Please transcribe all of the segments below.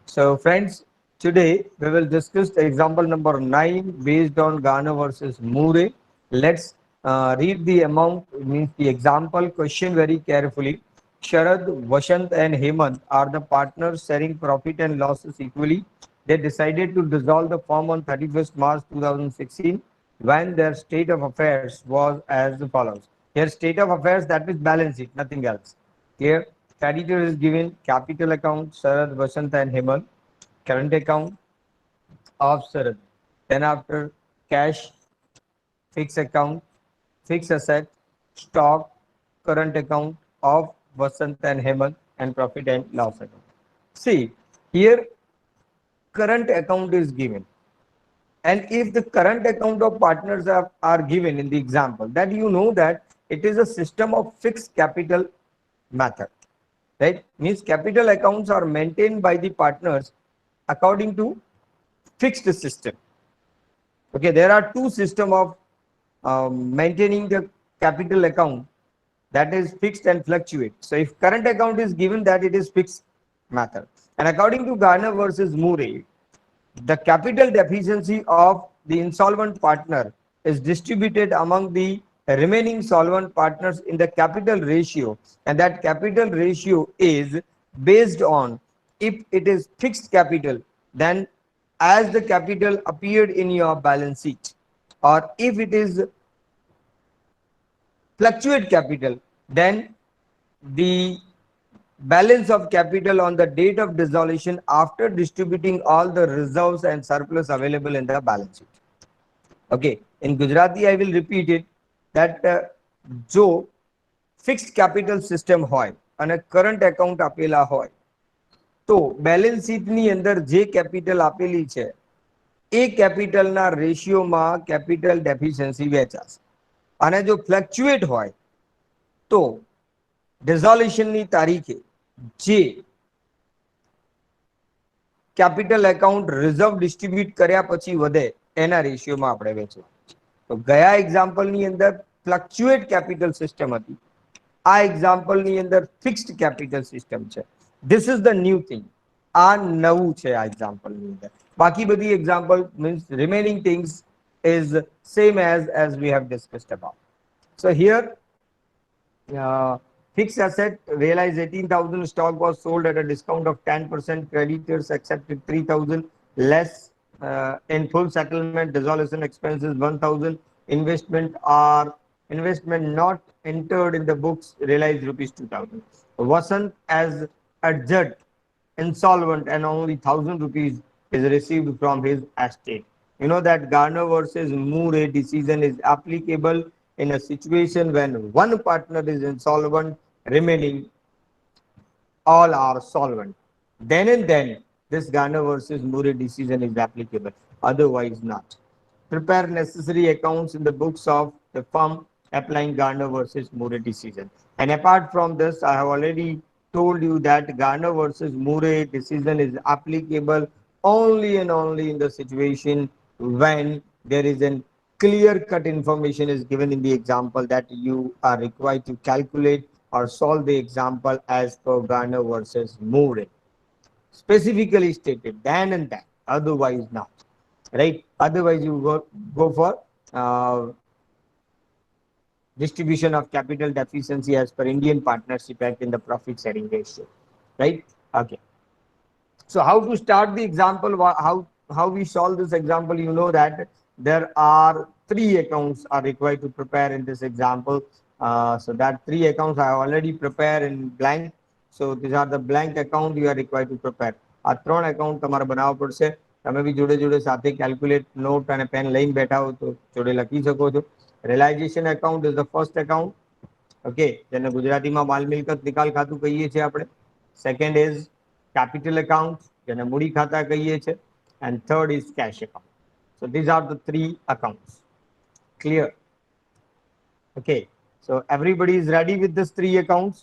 So, friends, today we will discuss the example number 9 based on Garner versus Murray. Let's read the amount, means the example question very carefully. Sharad, Vashant, and Hemant are the partners sharing profit and losses equally. They decided to dissolve the firm on 31st March 2016 when their state of affairs was as follows. Here, state of affairs, that means balance sheet, nothing else. Here, creditor is given capital account, Sharad, Vashant, and Hemant. Current account of Sharad. Then after cash, fixed account, fixed asset, stock, current account of Vasant and Hemant, and profit and loss account. See, here current account is given. And if the current account of partners are given in the example, that you know that it is a system of fixed capital method, right? Means capital accounts are maintained by the partners according to fixed system. Okay, there are two system of maintaining the capital account, that is fixed and fluctuate. So if current account is given, that it is fixed method. And according to Garner versus Murray, the capital deficiency of the insolvent partner is distributed among the remaining solvent partners in the capital ratio, and that capital ratio is based on, if it is fixed capital, then as the capital appeared in your balance sheet, or if it is fluctuate capital, then the balance of capital on the date of dissolution after distributing all the reserves and surplus available in the balance sheet. Okay, in Gujarati I will repeat it, that જો fixed capital system હોય અને current account આપેલા હોય, તો balance શીટની અંદર જે capital આપેલી છે એ કેપિટલના રેશિયોમાં કેપિટલ ડેફિશિયન્સી વેચાશે. અને જો ફ્લક્ચ્યુએટ હોય તો ડિઝોલ્યુશનની તારીખે જે કેપિટલ એકાઉન્ટ રિઝર્વ ડિસ્ટ્રીબ્યુટ કર્યા પછી વધે એના રેશિયોમાં આપણે વેચવા. તો ગયા એક્ઝામ્પલની અંદર ફ્લક્ચ્યુએટ કેપિટલ સિસ્ટમ હતી, આ એક્ઝામ્પલની અંદર ફિક્સ્ડ કેપિટલ સિસ્ટમ છે. This is the new thing. આ નવું છે આ એક્ઝામ્પલની અંદર. બાકી બધી example means remaining things is same as we have discussed about. So here fixed asset realized 18,000, stock was sold at a discount of 10%, creditors accepted 3,000 less in full settlement, dissolution expenses 1,000, investment not entered in the books realized rupees 2,000. Vasant as adjudged insolvent and only 1,000 rupees is received from his estate. You know that Garner versus Murray decision is applicable in a situation when one partner is insolvent, remaining all are solvent. Then and then this Garner versus Murray decision is applicable, otherwise not. Prepare necessary accounts in the books of the firm applying Garner versus Murray decision. And apart from this, I have already told you that Garner versus Murray decision is applicable only and only in the situation when there is a clear-cut information is given in the example that you are required to calculate or solve the example as per Garner versus Murray. Specifically stated, then and then, otherwise not. Right? Otherwise, you go for distribution of capital deficiency as per Indian Partnership Act in the profit sharing ratio. Right? Okay. So how to start the example? How we solve this example? You know that there are 3 accounts are required to prepare in this example. So that 3 accounts I have already prepared in blank. So these are the blank account you are required to prepare. આ 3 account તમારે બનાવવા પડશે. તમે બી જોડે જોડે સાથે calculate not અને pen લઈને બેઠા હો તો જોડે લખી શકો છો. Realisation account is the first account. Okay, જેને ગુજરાતીમાં માલ મિલકત નિકાલ ખાતું કહીએ છીએ આપણે. સેકન્ડ ઇઝ capital accounts, જેને મૂડી ખાતા કહીએ છે, and third is cash account. So these are the 3 accounts. Clear? Okay, so everybody is ready with these 3 accounts.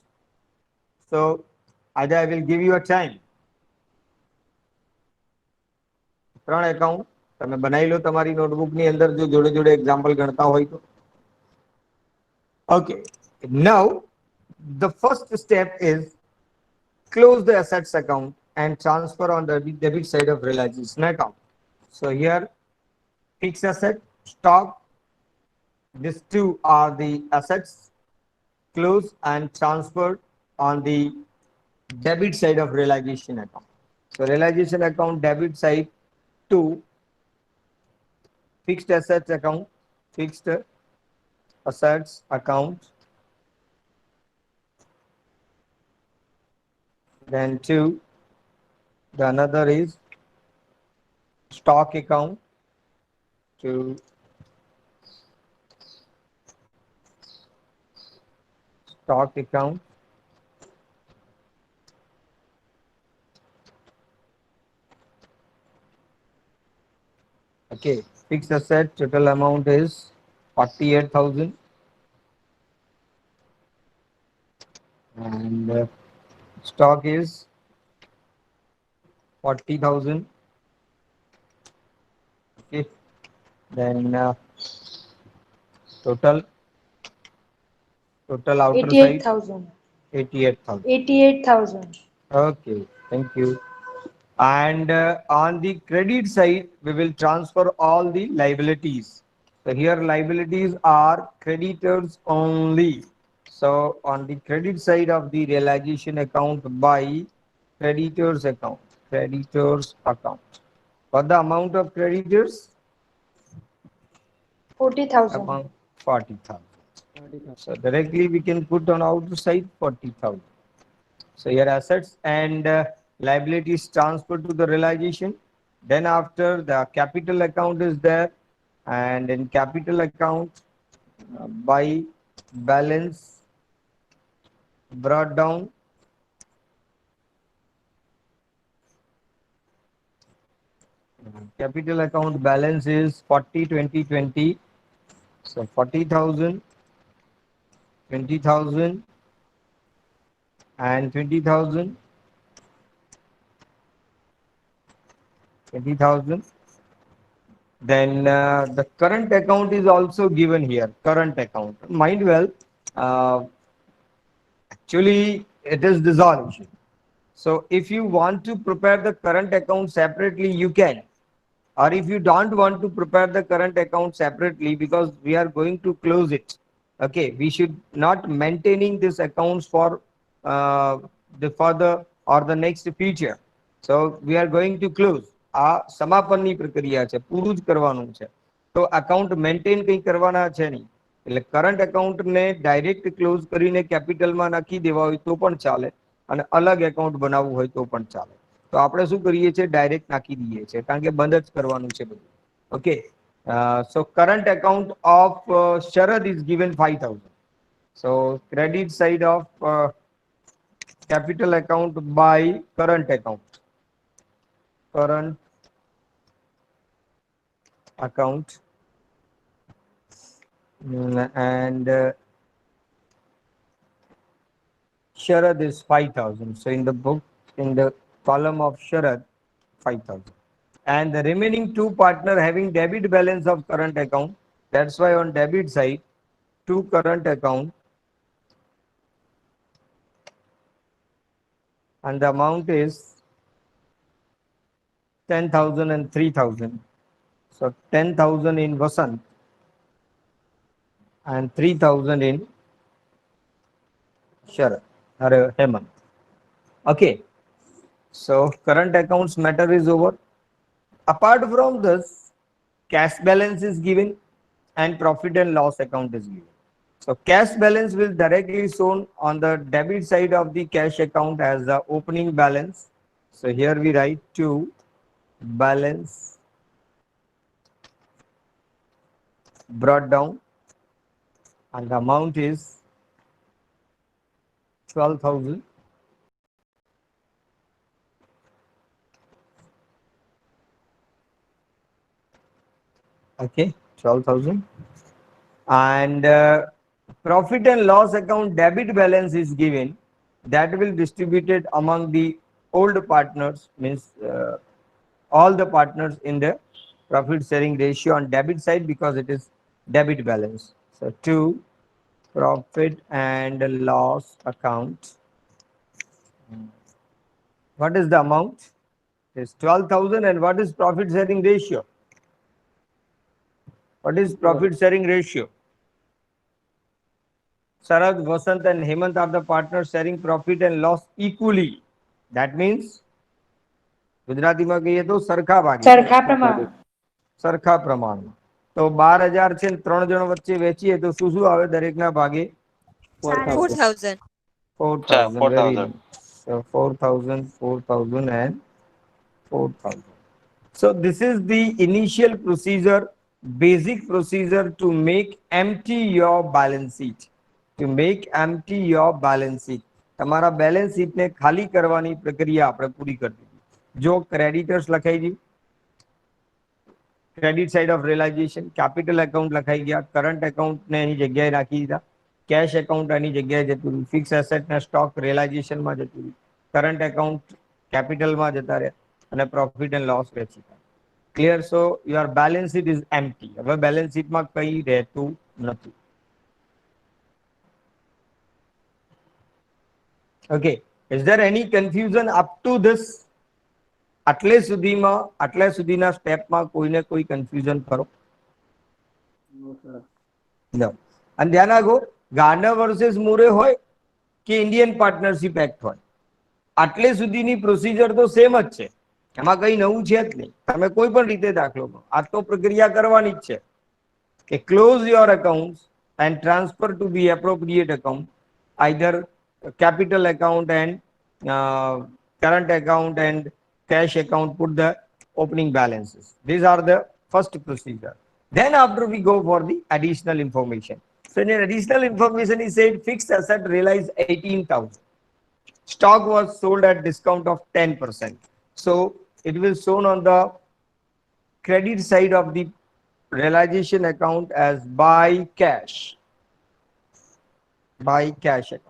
So either I will give you a time. 3 account તમે બનાવી લો તમારી નોટબુકની અંદર જો જોડે જોડે એક્ઝામ્પલ ગણતા હોય તો. Okay, now the first step is close the assets account and transfer on the debit side of realization account. So here fixed asset, stock, these two are the assets, close and transferred on the debit side of realization account. So realization account debit side to fixed assets account, fixed assets account, then to the another is stock account to stock account, okay, fixed asset total amount is 48,000 and stock is 40,000. Okay, then total outer side 88,000. 88,000. 88,000. Okay, thank you. And on the credit side, we will transfer all the liabilities. So here liabilities are creditors only. So on the credit side of the realization account by creditors account. What the amount of creditors? 40,000. Amount 40,000. So directly we can put on outer side 40,000. So your assets and liabilities transferred to the realization. Then after the capital account is there, and in capital account by balance brought down, capital account balance is 40 20 20. So 40,000, 20,000 and 20,000, 20,000. Then the current account is also given here, current account. Mind well, uh, actually it is dissolution. So if you want to prepare the current account separately, you can. Or if you don't want to prepare the current account separately because we are going to close it. Okay, we should not maintaining this accounts for the further or the next future. So we are going to close. આ સમાપનની પ્રક્રિયા છે, પૂરું જ કરવાનું છે. તો account maintain કંઈ કરવાના છે નહીં. એટલે કરંટ એકાઉન્ટને ડાયરેક્ટ ક્લોઝ કરીને કેપિટલમાં નાખી દેવા હોય તો પણ ચાલે અને અલગ એકાઉન્ટ બનાવવું હોય તો પણ ચાલે. તો આપણે શું કરીએ છીએ, ડાયરેક્ટ નાખી દઈએ છીએ કારણ કે બંધ જ કરવાનું છે બધું. Okay, so current account of Sharad is given 5,000. So credit side of capital account by current account, and Sharad is 5,000. So in the book, in the column of Sharad, 5,000. And the remaining two partner having debit balance of current account. That's why on debit side, two current account, and the amount is 10,000 and 3,000. So 10,000 in Vasant and 3,000 in Sharad or Hemant. Okay. So current accounts matter is over. Apart from this, cash balance is given and profit and loss account is given. So cash balance will directly shown on the debit side of the cash account as the opening balance. So here we write to balance brought down and the amount is 12,000. Okay, 12,000. And profit and loss account debit balance is given, that will distributed among the old partners, means all the partners in the profit sharing ratio on debit side because it is debit balance. So 2 profit and loss account. What is the amount? It is 12,000. And what is profit sharing ratio? What is profit sharing ratio? Sarad, Vasant and Hemant are the partners sharing profit and loss equally. That means ગુજરાતીમાં કહીએ તો સરખા ભાગે સરખા પ્રમાણ સરખા પ્રમાણમાં. તો 12,000 છે ને 3 જણ વચ્ચે વેચીએ તો શું શું આવે દરેકના ભાગે? 4,000. 4,000. 4,000. Very nice. So 4,000, 4,000 and 4,000. So this is the initial procedure, basic procedure to make empty your balance sheet. To make empty your balance sheet. તમારા બેલેન્સ શીટને ખાલી કરવાની પ્રક્રિયા આપણે પૂરી કરી દીધી. જો ક્રેડિટર્સ લખાઈ ગયું, credit side of realisation, capital account લખાઈ ગયા, કરંટ એકાઉન્ટને એની જગ્યાએ રાખી દીધા, કેશ એકાઉન્ટ એની જગ્યાએ જતું રહ્યું, ફિક્સ એસેટના સ્ટોક રિયલાઇઝેશનમાં જતું રહ્યું, કરંટ એકાઉન્ટ કેપિટલમાં જતા રહ્યા અને પ્રોફિટ એન્ડ લોસ વેચી ગયા. Clear? So your balance sheet is empty. હવે બેલેન્સ શીટમાં કંઈ રહેતું નથી. Okay, is there any confusion up to this? આટલે સુધીના સ્ટેપમાં કોઈને કોઈ કન્ફ્યુઝન ખરો? No. અને ધ્યાન રાખો, ગાર્નર વર્સેસ મુરે હોય કે ઇન્ડિયન પાર્ટનરશિપ એક્ટ હોય, આટલે સુધીની પ્રોસિજર તો સેમ જ છે. એમાં કઈ નવું છે જ નહીં. તમે કોઈ પણ રીતે દાખલો કરો, આ તો પ્રક્રિયા કરવાની જ છે કે close your accounts and transfer to the appropriate account, either capital account and current account and cash account, put the opening balances. These are the first procedure. Then after we go for the additional information. So in additional information he said fixed asset realized 18,000. Stock was sold at discount of 10%. So it will shown on the credit side of the realization account as buy cash account.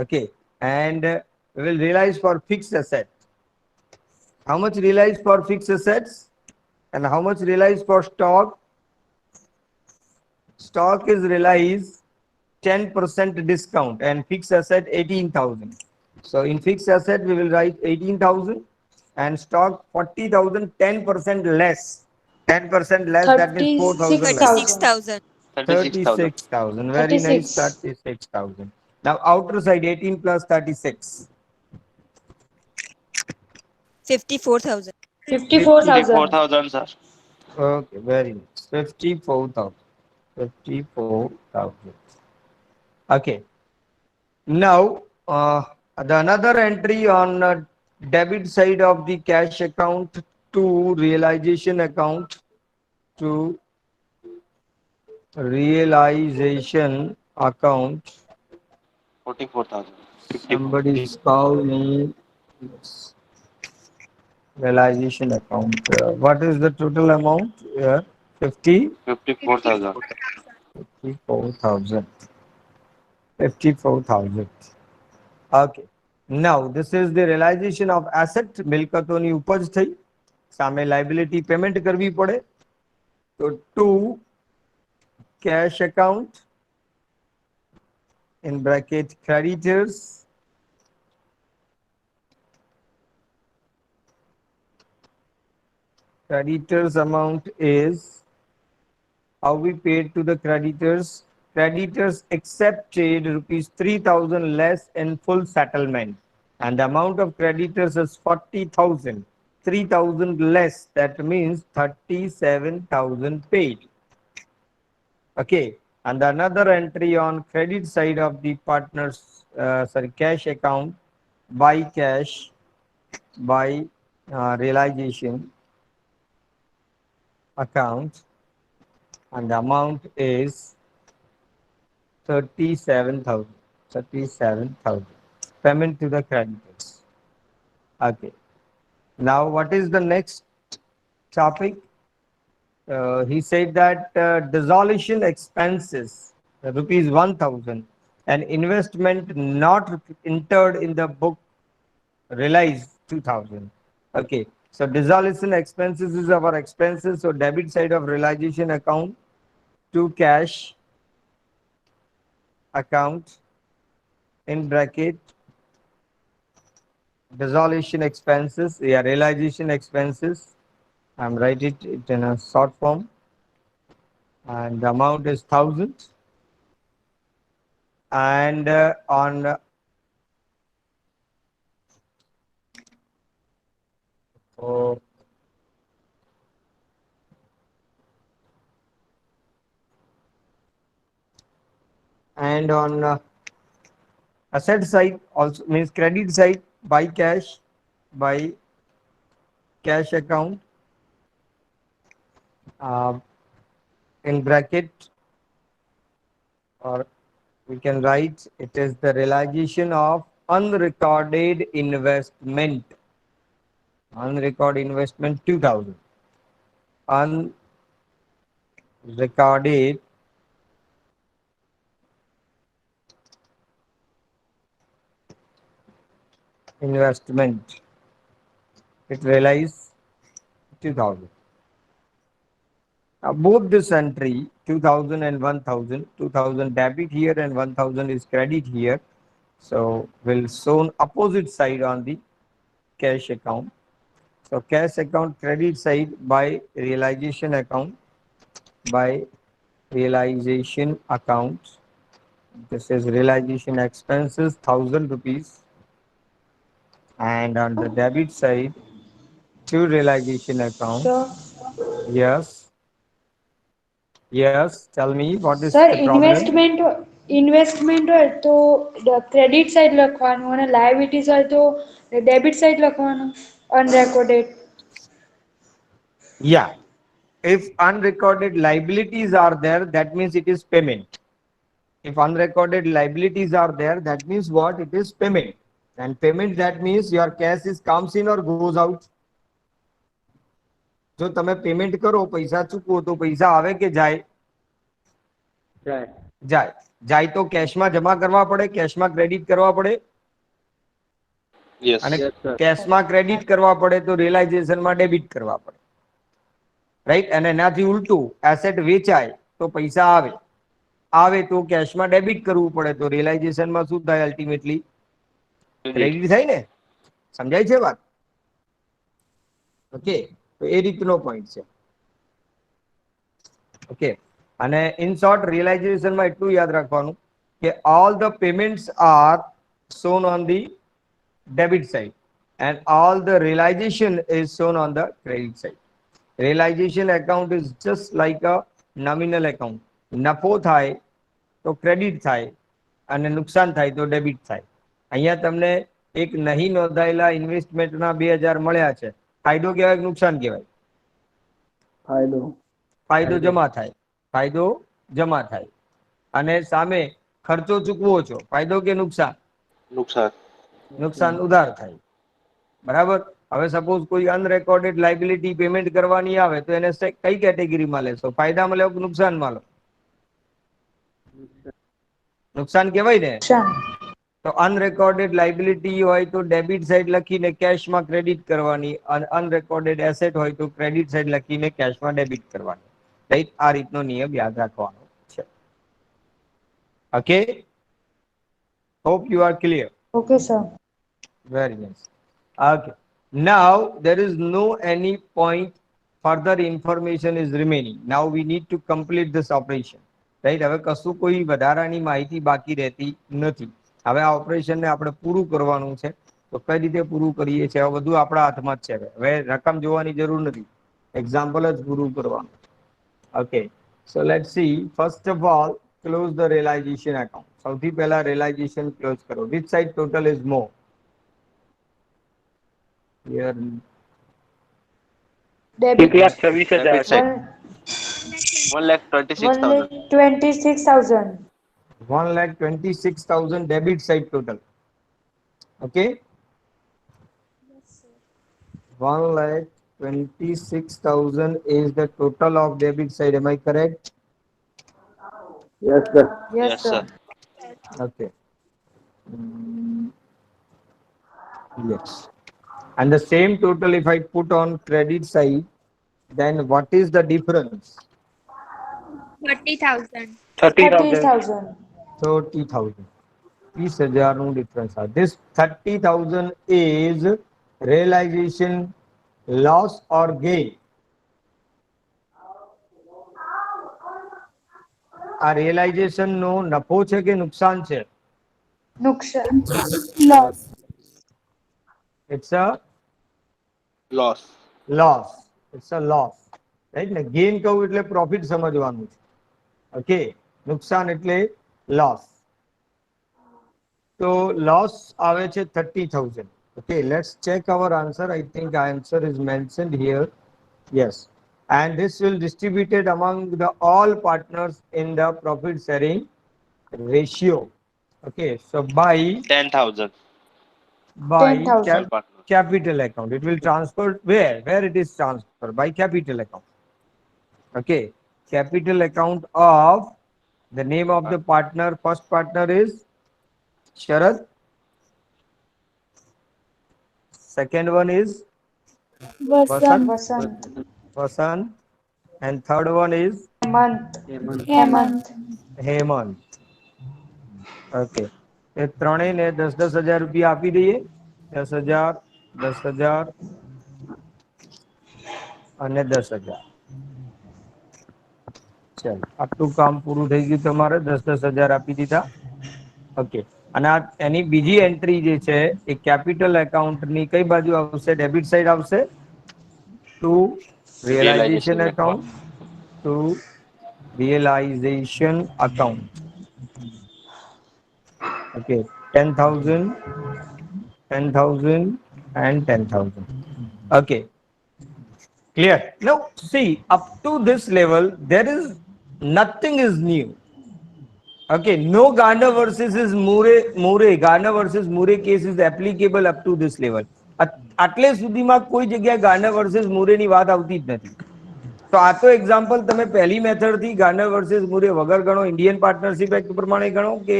Okay, and we will realize for fixed asset. How much realized for fixed assets and how much realized for stock? Stock is realized 10% discount and fixed asset 18,000. So in fixed asset we will write 18,000 and stock 40,000, 10% less. 10% less, that means 4,000 less. 36,000. 36,000. Very nice. 36,000. Now outer side 18 plus 36. 54,000. 54,000. sir. Okay, very nice. 54,000. 54,000. Okay. Now the another entry on debit side of the cash account to realization account to realization account. 44,000. Somebody's call me. Yes. Realization account. What is the total amount? 54,000. 54,000. 54,000. Okay. Now this is the realization of asset. મિલકતોની ઉપજ થઈ, સામે liability payment કરવી પડે. તો to cash account in bracket creditors. Creditors amount is how we paid to the creditors. Creditors accepted rupees 3,000 less in full settlement, and the amount of creditors is 40,000. 3,000 less, that means 37,000 paid. Okay, and another entry on credit side of the partners, cash account, buy cash, buy realization account, and the amount is 37,000. 37,000. Payment to the creditors. Okay. Now, what is the next topic? He said that dissolution expenses, rupees 1,000, and investment not entered in the book realized 2000. Okay. So dissolution expenses is our expenses. So debit side of realization account to cash account in bracket dissolution expenses. Yeah, realization expenses. I'm writing it in a short form, and the amount is 1000. And on oh, and on asset side also means credit side by cash account uh, in bracket, or we can write it is the realization of unrecorded investment. Unrecorded investment 2000. Unrecorded investment, it realized 2000. Now both this entry 2000 and 1000, 2000 debit here and 1000 is credit here. So will shown opposite side on the cash account. So cash account credit side by realization account, by realization account. This is realization expenses 1000 rupees, and on the debit side to realization account. Sir, Yes. Yes. Tell me what is sir the problem? Investment હોય તો credit side લખવાનું અને liabilities હોય તો debit side લખવાનું અનરેકોર્ડેડ. Yeah. If unrecorded liabilities are there, that means it is payment. If unrecorded liabilities are there, that means what? It is payment. And payment, that means your cash is comes in or goes out. જો તમે payment કરો, પૈસા ચૂકવો તો પૈસા આવે કે જાય? જાય. જાય તો કેશમાં જમા કરવા પડે, કેશમાં ક્રેડિટ કરવા પડે. Yes. અને કેશમાં ક્રેડિટ કરવા પડે તો રિયલાઇઝેશનમાં ડેબિટ કરવા પડે. રાઈટ? અને એનાથી ઉલટું એસેટ વેચાય તો પૈસા આવે. આવે તો કેશમાં ડેબિટ કરવું પડે તો રિયલાઇઝેશનમાં શું થાય? અલ્ટિમેટલી ક્રેડિટ થાય ને. સમજાય છે વાત? ઓકે, તો એ રીતનો પોઈન્ટ છે. ઓકે, અને ઇન શોર્ટ રિયલાઇઝેશનમાં એટલું યાદ રાખવાનું કે all the payments are shown on the debit side and all the realization is shown on the credit side. Realization account is just like a nominal account. નફો થાય તો credit થાય અને નુકસાન થાય તો ડેબિટ થાય. અહીંયા તમને એક નહીં નોંધાયેલા ઇન્વેસ્ટમેન્ટના 2000 મળ્યા છે. ફાયદો કહેવાય કે નુકસાન કહેવાય? ફાયદો જમા થાય. ફાયદો જમા થાય. અને સામે ખર્ચો ચૂકવો છો, ફાયદો કે નુકસાન? નુકસાન. નુકસાન ઉધાર થાય. બરાબર. હવે સપોઝ કોઈ અનરેકોર્ડેડ લાયબિલિટી પેમેન્ટ કરવાની આવે તો એને કઈ કેટેગરીમાં લેશો? ફાયદામાં લો કે નુકસાનમાં લો? નુકસાન કહેવાય ને. તો અનરેકોર્ડેડ લાયબિલિટી હોય તો ડેબિટ સાઈડ લખીને કેશમાં ક્રેડિટ કરવાની, અને અનરેકોર્ડેડ એસેટ હોય તો ક્રેડિટ સાઈડ લખીને કેશમાં ડેબિટ કરવાની. રાઈટ? આ રીતનો નિયમ યાદ રાખવાનો છે. Okay, hope you are clear. Okay sir. Very nice. Okay. Now there is no any point further information is remaining. Now we need to complete this operation. Right? હવે કશું કોઈ વધારાની માહિતી બાકી રહેતી નથી. હવે આ ઓપરેશનને આપણે પૂરું કરવાનું છે. તો કઈ રીતે પૂરું કરીએ છીએ? હવે બધું આપણા હાથમાં જ છે. હવે રકમ જોવાની જરૂર નથી. એક્ઝામ્પલ જ પૂરું કરવાનું. Okay. So let's see. First of all, close the realization account. સૌથી પહેલા realization close કરો. Which side total is more? Here. Debit. 1,26,000. 1,26,000. 1,26,000. 1,26,000 debit side total. Okay. 1,26,000 is the total of debit side. Am I correct? Yes, Yes, sir. sir. Okay. Yes. And the same total, if I put on credit side, then what is the difference? 30,000. 30,000. 30,000. 30,000. 30,000 નું difference. This 30,000 is realization loss or gain. આ realization નો નફો છે કે નુકસાન છે? નુકસાન. Loss. It's a Loss. loss. It's a loss. Right? ને gain કહું એટલે profit સમજવાનું છે. Okay. નુકસાન એટલે loss. So loss આવે છે 30,000. Okay, let's check our answer. I think our answer is mentioned here. Yes. And this will distributed among the all partners in the profit sharing ratio. Okay, so by 10,000. 10,000. All partners. capital account, it will transfer where it is transferred by capital account. Okay, capital account of the name of the partner. First partner is Sharad. Second one is Vasant. Vasant. Vasant, and third one is Hemant. Hemant. Hemant. Okay, એ ત્રણેયને 10,000 રૂપિયા આપી દઈએ. 10,000, 10,000 અને 10,000. ચાલો, આટલું કામ પૂરું થઈ ગયું. તમારે 10,000 આપી દીધા. ઓકે, અને આ એની બીજી એન્ટ્રી જે છે એ કેપિટલ એકાઉન્ટની કઈ બાજુ આવશે? ડેબિટ સાઈડ આવશે. To realisation Realization account. To realisation account. Okay, 10,000, 10,000 and 10,000. Okay, clear. Now see, up to this level there is nothing is new. Okay, no Garner versus is Murray Garner versus Murray case is applicable up to this level. આટલે સુધીમાં કોઈ જગ્યાએ ગાર્નર versus મુરેની વાત આવતી જ નથી. તો આ તો એક્ઝામ્પલ તમે પહેલી મેથડથી ગાર્નર વર્સિસ મુરે વગર ગણો, ઇન્ડિયન પાર્ટનરશિપ એક્ટ પ્રમાણે ગણો કે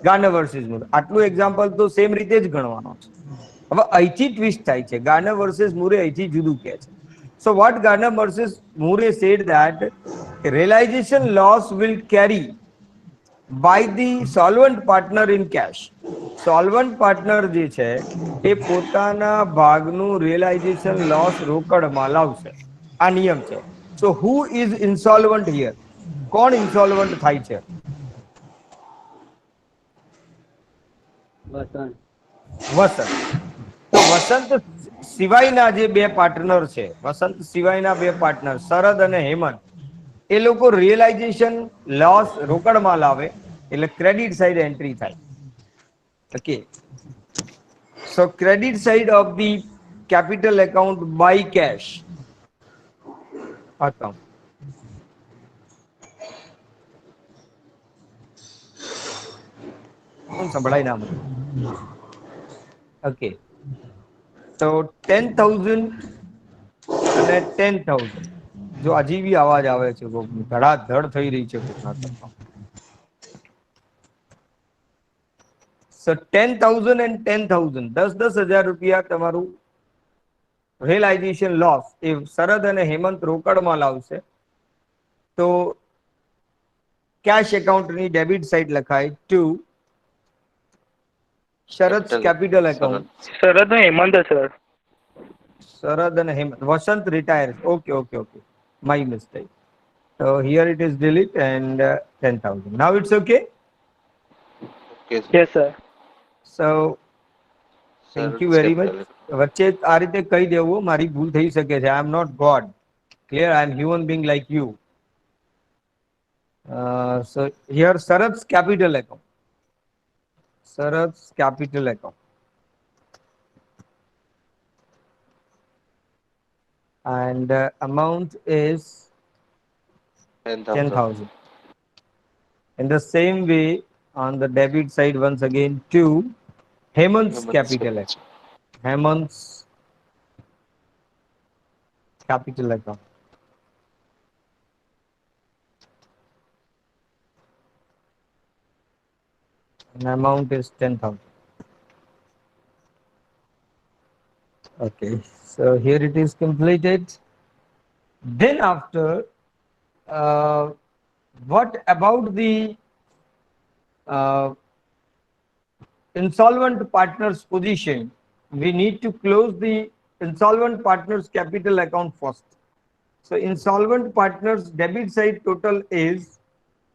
ગાર્નર વર્સિસ મુરે, આટલું એક્ઝામ્પલ તો સેમ રીતે જ ગણવાનો છે. હવે અહીંથી ટ્વિસ્ટ થાય છે. ગાર્નર વર્સિસ મુરે અહીંથી જુદું કહે છે. So what ગાર્નર versus Murray said that realization loss will carry by the solvent partner in cash. Solvent partner જે છે એ પોતાના ભાગનું રિયલાઇઝેશન લોસ રોકડમાં લાવશે. આ નિયમ છે. સો હુ ઇઝ ઇન્સોલ્વન્ટ હિયર? કોણ ઇન્સોલ્વન્ટ થાય છે? વસંત. તો વસંત સિવાયના જે બે પાર્ટનર છે, વસંત સિવાયના બે પાર્ટનર શરદ અને હેમંત, એ લોકો રિયલાઇઝેશન લોસ રોકડમાં લાવે એટલે ક્રેડિટ સાઇડ એન્ટ્રી થાય. Okay, so credit side of the capital account by cash account. સંભળાય ના મને. Okay, so 10,000 અને 10,000. જો હજી બી અવાજ આવે છે, ધડાધડ થઈ રહી છે કોકના ઘરમાં. So 10,000 and 10,000, 10,000 રૂપિયા તમારું રિયલાઇઝેશન લોસ એ શરદ અને હેમંત રોકડમાં લાવશે. તો કેશ એકાઉન્ટની ડેબિટ સાઇડ લખાય ટુ શરદ કેપિટલ એકાઉન્ટ. શરદ ને Hemant sir. Sharad and Hemant. Vasant retires. Okay, okay, okay. My mistake. So here it is delete and 10,000. Now it's okay. Okay, sir. Yes sir. So thank you very much. વચ્ચે આ રીતે કહી દેવું, મારી ભૂલ થઈ શકે છે. I am not God. Clear? I am human being like you. So here Sarad's capital account. Sarad's capital account. And amount is 10,000. In the same way, on the debit side, once again, to Hemant's capital account. Hemant's capital account. And amount is 10,000. Okay, so here it is completed. Then after, uh, what about the uh, insolvent partner's position? We need to close the insolvent partner's capital account first. So insolvent partner's debit side total is,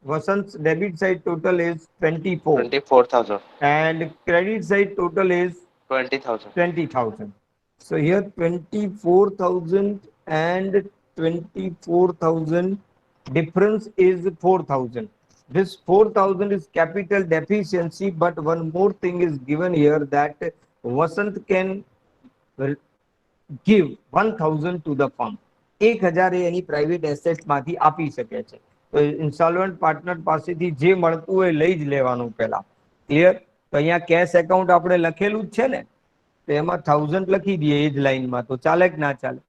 Vasant's debit side total is 24 24,000. and credit side total is 20,000. 20,000. So here 24,000 and 24,000 difference is 4,000. This 4,000 is capital deficiency, but one more thing is given here that Vasant can give 1,000 to the firm. 1,000 A any private asset માંથી આપી શકે છે. તો installment partner પાસેથી જે મળતું હોય લઈ જ લેવાનું પહેલા. ક્લિયર? તો અહીંયા કેશ એકાઉન્ટ આપણે લખેલું જ છે ને, તો એમાં 1,000 લખી દઈએ એ જ લાઈનમાં, તો ચાલે કે ના ચાલે?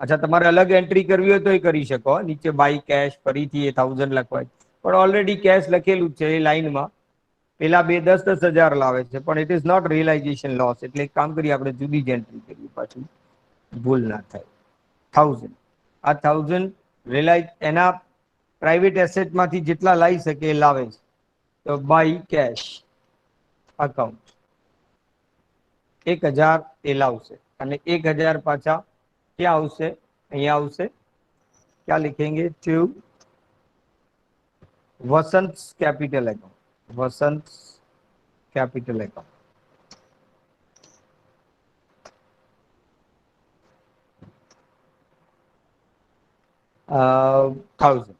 અચ્છા, તમારે અલગ એન્ટ્રી કરવી હોય તો એ કરી શકો, નીચે બાય કેશ ફરીથી એ 1,000 લખવાય, પણ ઓલરેડી કેશ લખેલું જ છે એ લાઈનમાં. પેલા બે 10,000 લાવે છે, પણ it is not realisation loss, એટલે એક કામ કરીએ આપણે જુદી જ એન્ટ્રી કરીએ, પાછું ભૂલ ના થાય. 1,000 આ 1,000 રિયલાઇઝ એના પ્રાઇવેટ એસેટમાંથી જેટલા લાવી શકે એ લાવે છે, તો બાય કેશ અકાઉન્ટ 1,000 એ લાવશે અને 1,000 પાછા ક્યાં આવશે? અહીંયા આવશે. ક્યાં लिखेंगे? To Vasant capital account. Vasant capital account. uh, 1,000.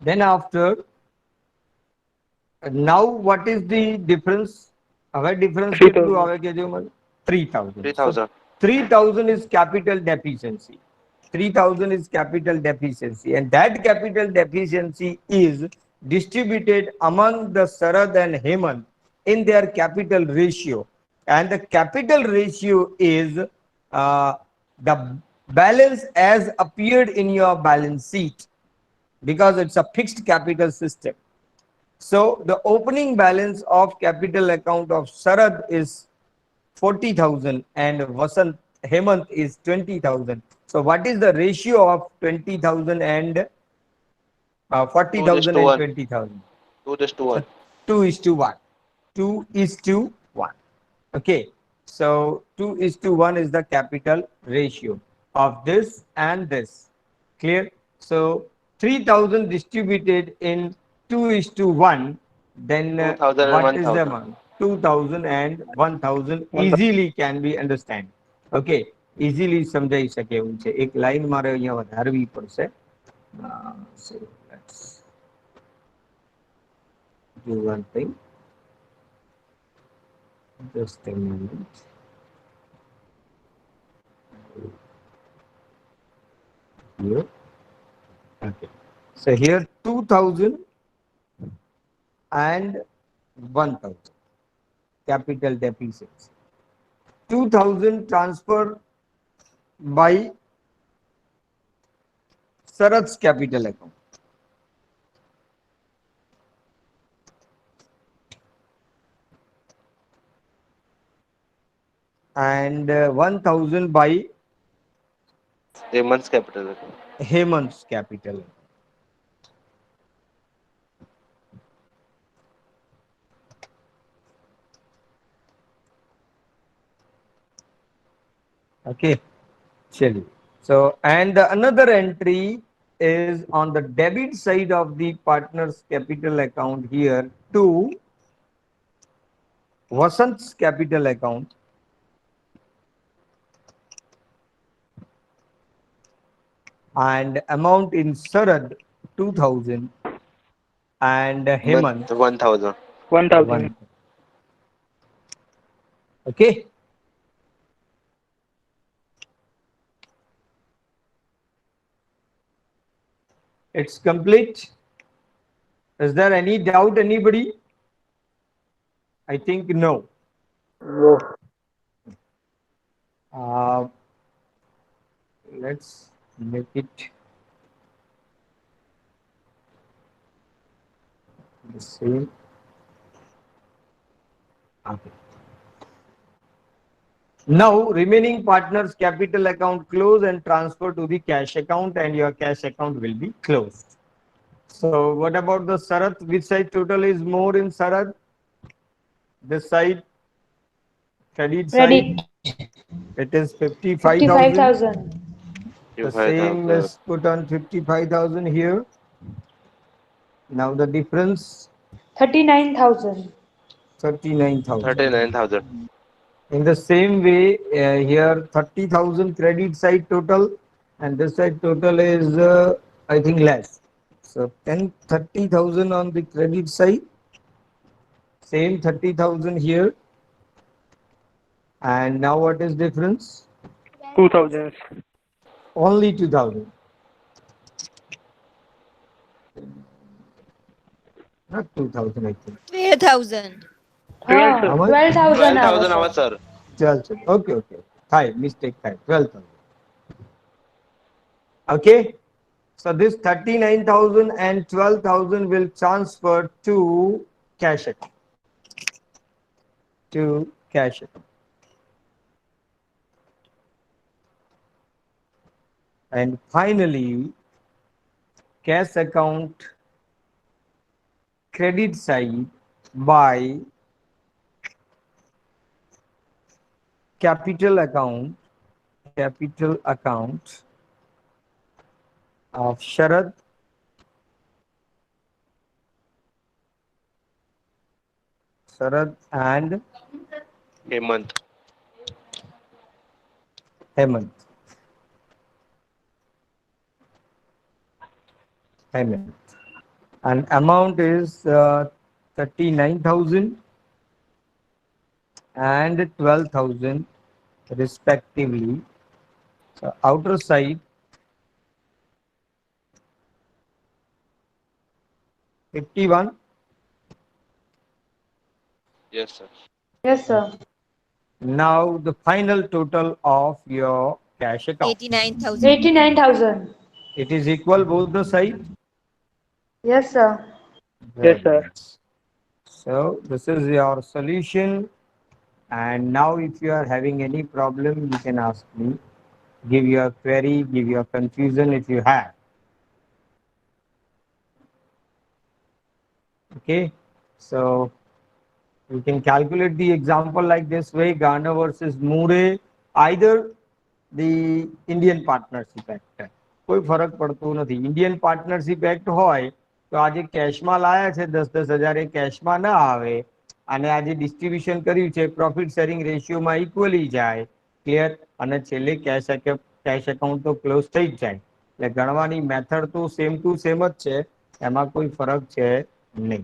Then after, now what is the difference? હવે difference કેટલું આવે કે જો મને 3,000. 3,000. 3,000 is capital deficiency. 3,000 is capital deficiency, and that capital deficiency is distributed among the Sarad and Hemant in their capital ratio, and the capital ratio is the balance as appeared in your balance sheet, because it's a fixed capital system. So the opening balance of capital account of Sarad is 40,000 and Vasant Hemant is 20,000. So what is the ratio of 20,000 and 40,000 and 2:1. 20,000? 2:1. 2:1. 2:1. Okay. So 2:1 is the capital ratio of this and this. Clear? So 3,000 distributed in 2:1, then 2,000 and what is the 1,000. amount? 2,000 and 1,000 easily can be understand. Okay, easily સમજાઈ શકે એવું છે. એક line મારે અહીંયા વધારવી પડશે. So let's do one thing. Just a moment. Here. Okay. So here 2,000 and 1,000 capital deficiency. 2,000 transfer by Sarad's capital account. And 1,000 by Hemant's capital account. Hemant's capital. Okay, chali. So, and another entry is on the debit side of the partner's capital account here to Vasant's capital account. And amount in Sarad 2,000 and Hemant 1,000. 1,000. Okay. It's complete. Is there any doubt, anybody? I think no. No. Let's make it the same. Okay. Now, remaining partners capital account close and transfer to the cash account, and your cash account will be closed. So, what about the Sarath? Which side total is more in Sarath? This side, credit side, Credit. it is 55,000. 55,000. The 55,000. same is put on 55,000 here. Now the difference 39,000. 39,000. 39,000. In the same way, here 30,000 credit side total, and this side total is I think less. So 30,000 on the credit side, same 30,000 here, and now what is difference? 2,000. Only 2,000. Not 2,000, I think. 12,000. Twelve, sir. How much? 12,000 12,000 hours. hours, sir. 12. Okay, okay. Hi, mistake. Hi, 12,000. Okay. So this 39,000 and 12,000 will transfer to cash account. To cash account. And finally, cash account credit side by capital account of Sharad, and Hemant. Hemant. Hemant. And amount is 39,000 and 12,000 respectively. So outer side 51. Yes, sir. Yes, sir. Now the final total of your cash account. 89,000. 89,000. It is equal both the side. Yes, sir. Yes, sir. nice. So this is your solution. And now if you are having any problem, you can ask me. Give your query, give your confusion if you have. Okay. So you can calculate the example like this way, Ghana versus Moore, either the Indian Partnership Act. કોઈ ફરક પડતો નથી. Indian partnership act હોય તો આજે કેશમાં લાયા છે 10,000 એ કેશમાં ના આવે અને આજે ડિસ્ટ્રીબ્યુશન કર્યું છે પ્રોફિટ શેરિંગ રેશિયોમાં ઇક્વલી જાય ક્લિયર અને છેલ્લે કેશ એકાઉન્ટ તો ક્લોઝ થઈ જ જાય એટલે ગણવાની મેથડ તો સેમ ટુ સેમ જ છે એમાં કોઈ ફરક છે નહીં.